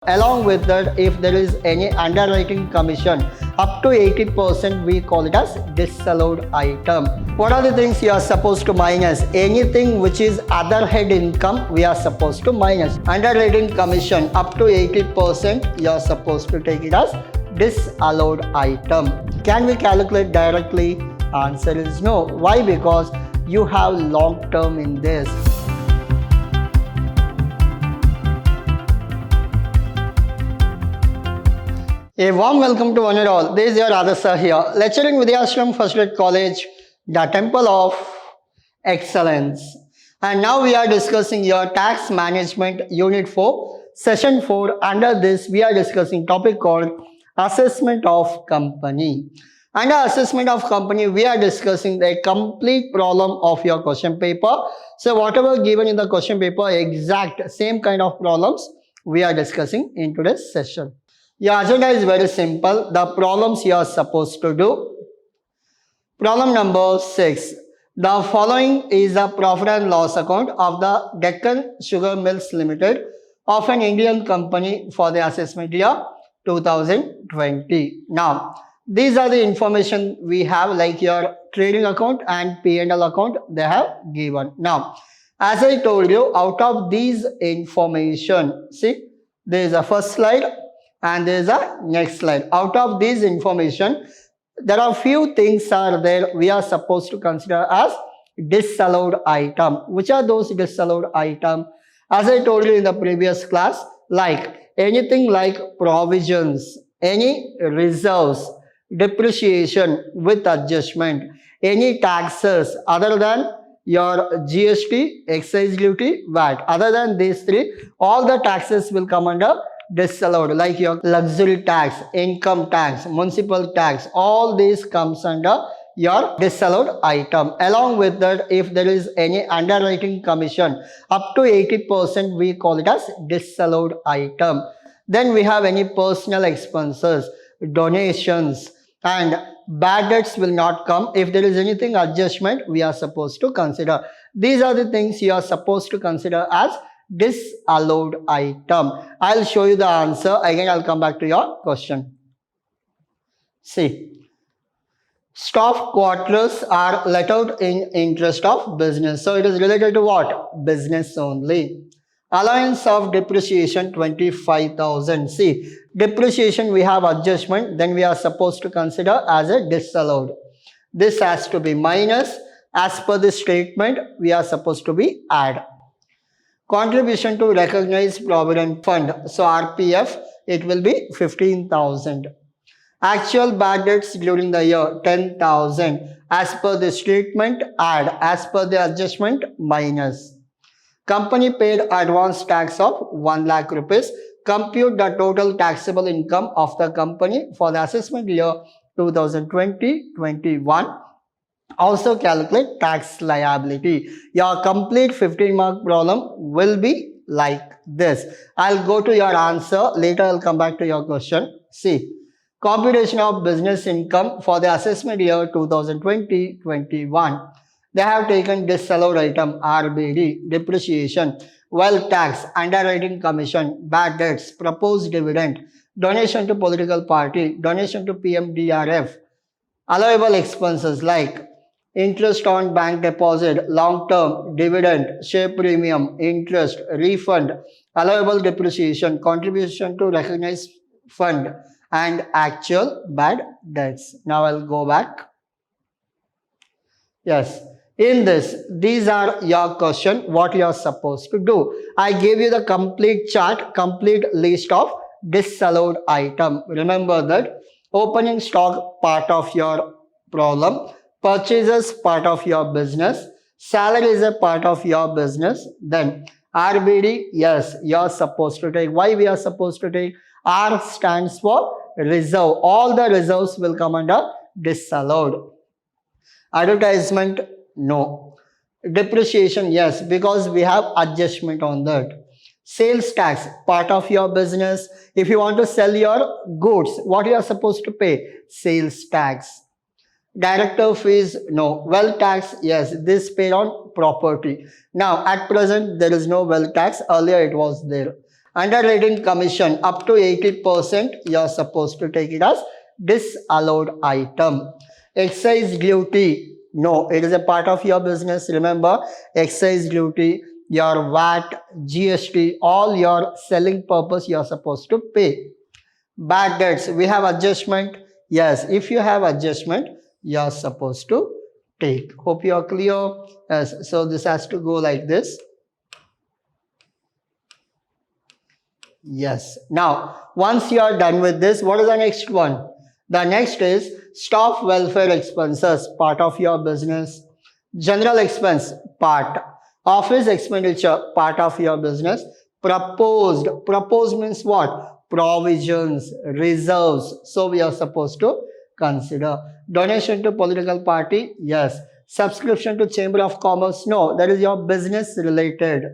Along with that, if there is any underwriting commission up to 80%, we call it as disallowed item. What are the things you are supposed to minus? Anything which is other head income, we are supposed to minus. Underwriting commission up to 80%, you are supposed to take it as disallowed item. Can we calculate directly? Answer is no. Why? Because you have long term in this. A warm welcome to one and all. This is your Adasa here, lecturing Vidhyaashram First Grade College, the Temple of Excellence. And now we are discussing your Tax Management Unit 4, Session 4. Under this, we are discussing topic called Assessment of Company. Under Assessment of Company, we are discussing a complete problem of your question paper. So whatever given in the question paper, exact same kind of problems we are discussing in today's session. Your agenda is very simple. The problems you are supposed to do. Problem number 6. The following is a profit and loss account of the Deccan Sugar Mills Limited of an Indian company for the assessment year 2020. Now, these are the information we have, like your trading account and P&L account they have given. Now, as I told you, out of these information, see, there is a first slide and there is a next slide. Out of these information, there are few things are there we are supposed to consider as disallowed item. Which are those disallowed item? As I told you in the previous class, like anything like provisions, any reserves, depreciation with adjustment, any taxes other than your GST, excise duty, VAT. Other than these three, all the taxes will come under disallowed, like your luxury tax, income tax, municipal tax, all these comes under your disallowed item. Along with that, if there is any underwriting commission up to 80%, we call it as disallowed item. Then we have any personal expenses, donations, and bad debts will not come. If there is anything adjustment, we are supposed to consider. These are the things you are supposed to consider as disallowed item. I'll show you the answer. Again, I'll come back to your question. See, staff quarters are let out in interest of business. So it is related to what? Business only. Allowance of depreciation 25,000. See, depreciation we have adjustment, then we are supposed to consider as a disallowed. This has to be minus. As per the statement, we are supposed to be add. Contribution to recognized provident fund, so RPF, it will be 15,000. Actual bad debts during the year 10,000. As per the statement, add. As per the adjustment, minus. Company paid advance tax of 1 lakh rupees. Compute the total taxable income of the company for the assessment year 2020-21. Also calculate tax liability. Your complete 15-mark problem will be like this. I'll go to your answer. Later I'll come back to your question. See, computation of business income for the assessment year 2020-21. They have taken disallowed item, RBD, depreciation, wealth tax, underwriting commission, bad debts, proposed dividend, donation to political party, donation to PMDRF, allowable expenses like interest on bank deposit, long-term, dividend, share premium, interest, refund, allowable depreciation, contribution to recognized fund, and actual bad debts. Now I'll go back. Yes. In this, these are your question, what you are supposed to do. I gave you the complete chart, complete list of disallowed item. Remember that opening stock part of your problem, purchases part of your business, salary is a part of your business, then RBD, yes, you are supposed to take. Why we are supposed to take? R stands for reserve. All the reserves will come under disallowed. Advertisement, no. Depreciation, yes, because we have adjustment on that. Sales tax, part of your business. If you want to sell your goods, what you are supposed to pay? Sales tax. Director fees, no. Wealth tax, yes, this paid on property. Now, at present, there is no wealth tax. Earlier, it was there. Underwriting commission up to 80%, you are supposed to take it as disallowed item. Excise duty, no, it is a part of your business. Remember, excise duty, your VAT, GST, all your selling purpose you are supposed to pay. Bad debts, we have adjustment. Yes, if you have adjustment, you are supposed to take. Hope you are clear. Yes, so this has to go like this. Yes. Now, once you are done with this, what is the next one? The next is staff welfare expenses, part of your business. General expense, part. Office expenditure, part of your business. Proposed. Proposed means what? Provisions, reserves. So we are supposed to consider. Donation to political party, yes. Subscription to Chamber of Commerce, no. That is your business related.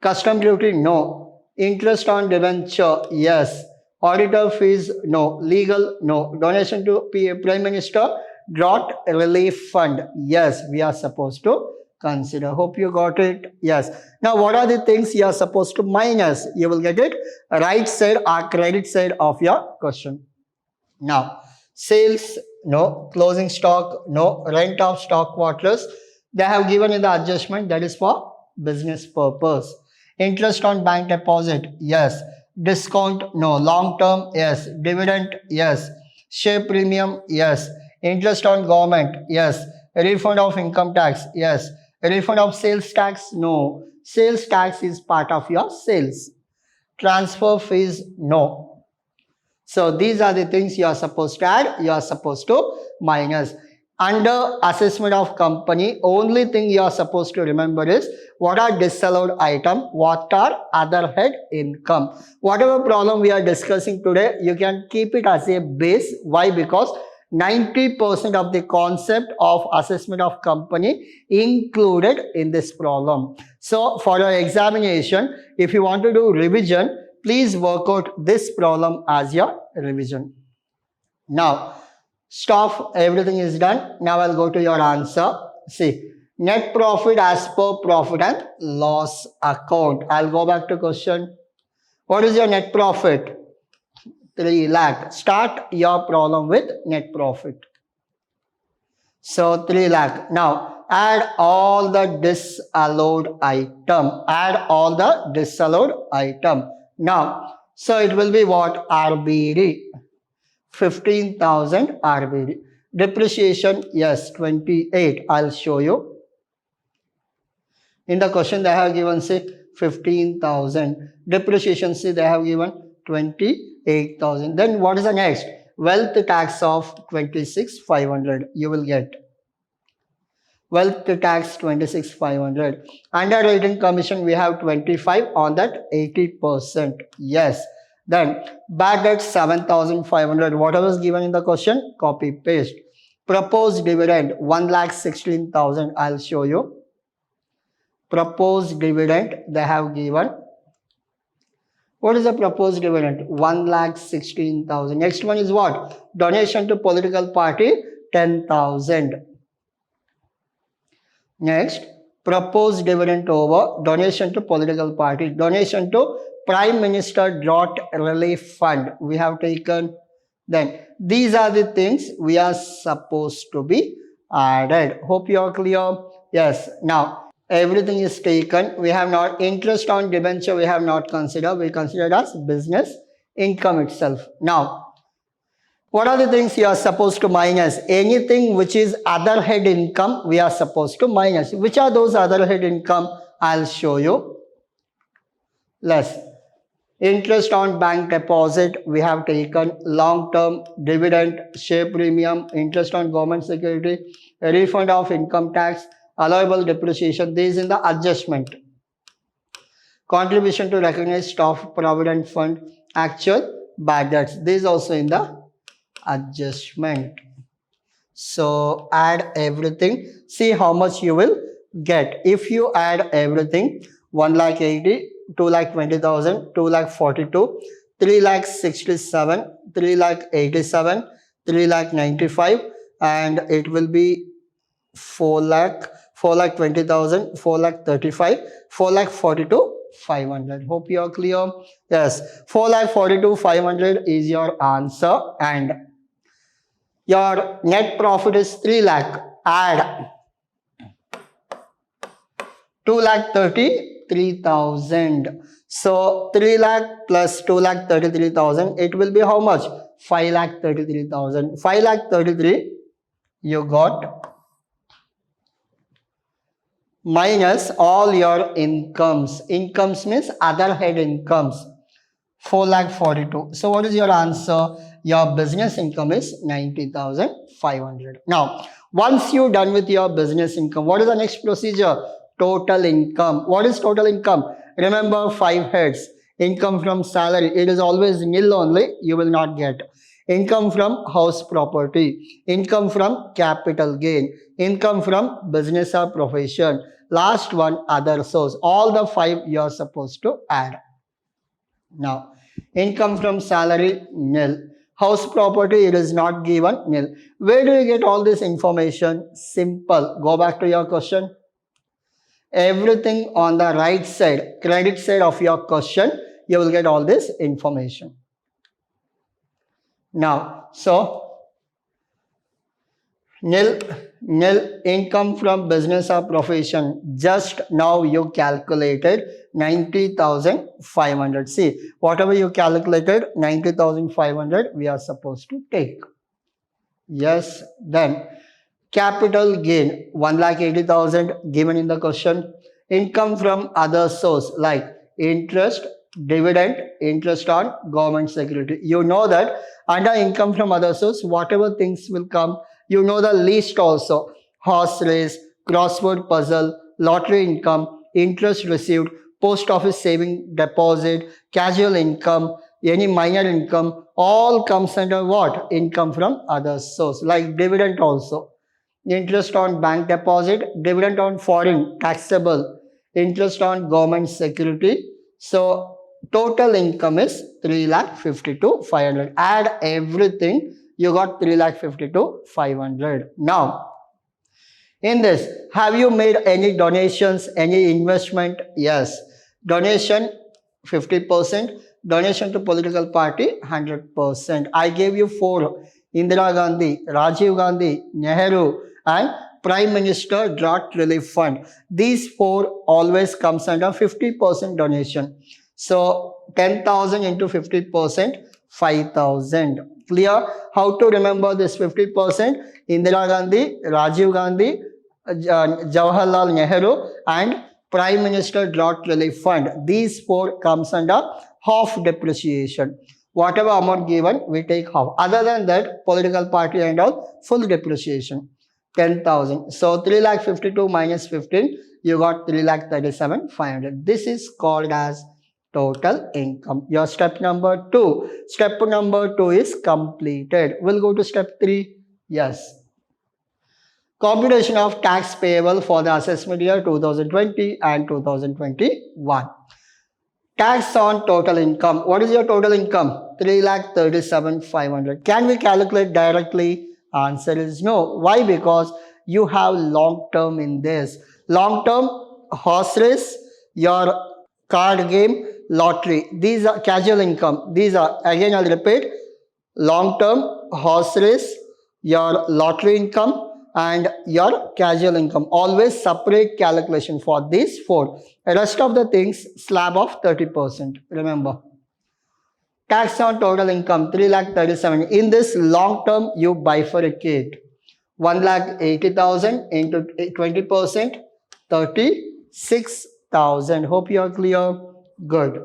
Custom duty, no. Interest on debenture, yes. Auditor fees, no. Legal, no. Donation to Prime Minister Drought Relief Fund, yes. We are supposed to consider. Hope you got it. Yes. Now, what are the things you are supposed to minus? You will get it right side or credit side of your question. Now, sales, no. Closing stock, no. Rent of stock quarters, they have given in the adjustment, that is for business purpose. Interest on bank deposit, yes. Discount, no. Long term, yes. Dividend, yes. Share premium, yes. Interest on government, yes. Refund of income tax, yes. Refund of sales tax, no. Sales tax is part of your sales. Transfer fees, no. So these are the things you are supposed to add, you are supposed to minus. Under assessment of company, only thing you are supposed to remember is what are disallowed item, what are other head income. Whatever problem we are discussing today, you can keep it as a base. Why? Because 90% of the concept of assessment of company included in this problem. So for your examination, if you want to do revision, please work out this problem as your revision. Now, stop, everything is done. Now I'll go to your answer. See, net profit as per profit and loss account. I'll go back to question. What is your net profit? 3 lakh. Start your problem with net profit. So 3 lakh. Now add all the disallowed item. Add all the disallowed item. Now, so it will be what? RBD. 15,000 RBD. Depreciation, yes, 28. I'll show you. In the question they have given, say, 15,000. Depreciation, see, they have given 28,000. Then what is the next? Wealth tax of 26,500. You will get. Wealth tax 26,500. Underwriting commission, we have 25 on that 80%. Yes. Then bad debt 7,500. Whatever is given in the question, copy paste. Proposed dividend 1,16,000. I'll show you. Proposed dividend they have given. What is the proposed dividend? 1,16,000. Next one is what? Donation to political party 10,000. Next, proposed dividend over donation to political party. Donation to Prime Minister Drought Relief Fund. We have taken. Then these are the things we are supposed to be added. Hope you are clear. Yes. Now everything is taken. We have not interest on debenture. We have not considered. We considered as business income itself. Now, what are the things you are supposed to minus? Anything which is other head income, we are supposed to minus. Which are those other head income? I'll show you. Less. Interest on bank deposit, we have taken. Long-term dividend, share premium, interest on government security, refund of income tax, allowable depreciation. This is in the adjustment. Contribution to recognized staff provident fund, actual bad debts. This is also in the adjustment. So add everything. See how much you will get. If you add everything, 1,80,000, 2,20,000, 2,42,000, 3,67,000, 3,87,000, 3,95,000, and it will be 4,20,000, 4,35,000, 4,42,000, 500. Hope you are clear. Yes, 4,42,500 is your answer, and your net profit is 3 lakh. Add 2,33,000. So 3 lakh plus 2,33,000, it will be how much? 5,33,000. 5,33,000 you got, minus all your incomes. Incomes means other head incomes. 4,42,000. So what is your answer? Your business income is 90,500. Now, once you're done with your business income, what is the next procedure? Total income. What is total income? Remember 5 heads. Income from salary, it is always nil only, you will not get. Income from house property, income from capital gain, income from business or profession. Last one, other source. All the 5 you are supposed to add. Now, income from salary, nil. House property, it is not given, nil. Where do you get all this information? Simple. Go back to your question. Everything on the right side, credit side of your question, you will get all this information. Now, so nil income from business or profession. Just now you calculated 90,500. See, whatever you calculated, 90,500 we are supposed to take. Yes, then capital gain 1,80,000 given in the question. Income from other source like interest, dividend, interest on government security. You know that under income from other source, whatever things will come, you know the list also. Horse race, crossword puzzle, lottery income, interest received, post office saving deposit, casual income, any minor income, all comes under what? Income from other source. Like dividend also. Interest on bank deposit, dividend on foreign, taxable, interest on government security. So total income is 3,52,500. Add everything, you got 3,52,500. Now, in this, have you made any donations, any investment? Yes. Donation 50%, donation to political party 100%. I gave you 4. Indira Gandhi, Rajiv Gandhi, Nehru, and Prime Minister Drought Relief Fund. These 4 always comes under 50% donation. So 10,000 into 50%, 5,000. Clear? How to remember this 50%? Indira Gandhi, Rajiv Gandhi, Jawaharlal Nehru, and Prime Minister Drought Relief Fund. These 4 comes under half depreciation. Whatever amount given, we take half. Other than that, political party and all, full depreciation. 10,000. So 3,52,000 minus 15, you got 3,37,500. This is called as total income. Your step number 2. Step number 2 is completed. We'll go to step 3. Yes. Computation of tax payable for the assessment year 2020 and 2021. Tax on total income. What is your total income? 3,37,500. Can we calculate directly? Answer is no. Why? Because you have long term in this. Long term, horse race, your card game, lottery. These are casual income. These are, again I'll repeat, long term, horse race, your lottery income, and your casual income. Always separate calculation for these 4. The rest of the things, slab of 30%. Remember. Tax on total income, 3,37,000. In this long term, you bifurcate. 1,80,000 into 20%, 36,000. Hope you are clear. Good.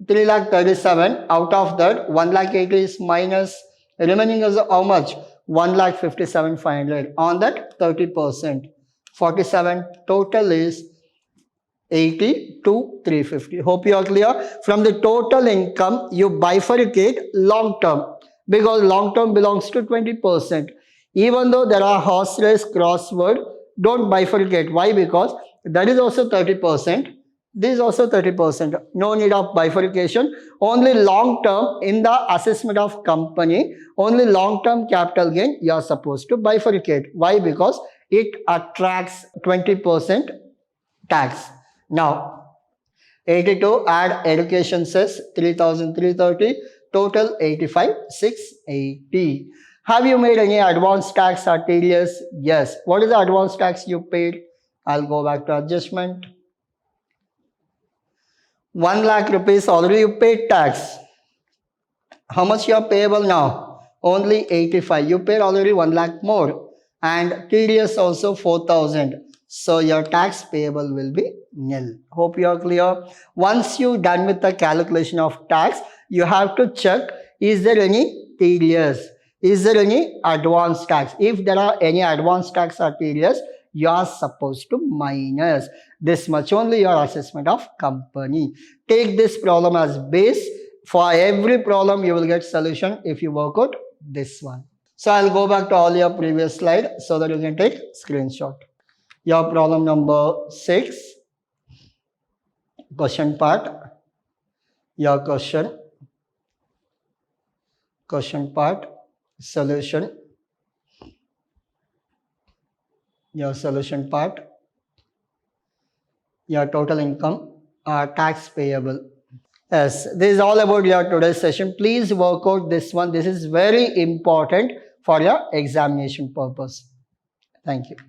3,37,000. Out of that, 1,80,000 is minus. Remaining is how much? 1,57,500. On that, 30%. 47. Total is 80,350. Hope you are clear. From the total income, you bifurcate long term, because long term belongs to 20%. Even though there are horse race, crossword, don't bifurcate. Why? Because that is also 30%. This is also 30%. No need of bifurcation. Only long term in the assessment of company, only long term capital gain you are supposed to bifurcate. Why? Because it attracts 20% tax. Now, 82 add education cess 3,330, total 85,680. Have you made any advance tax or TDS? Yes. What is the advance tax you paid? I'll go back to adjustment. 1 lakh rupees already you paid tax. How much you are payable now? Only 85. You paid already 1 lakh more. And TDS also 4,000. So your tax payable will be nil. Hope you are clear. Once you done with the calculation of tax, you have to check, is there any TDS? Is there any advance tax? If there are any advance tax or TDS, you are supposed to minus this much only your assessment of company. Take this problem as base. For every problem you will get solution if you work out this one. So I'll go back to all your previous slide so that you can take screenshot. Your problem number 6, question part, your question part, solution, your solution part, your total income, tax payable. Yes, this is all about your today's session. Please work out this one. This is very important for your examination purpose. Thank you.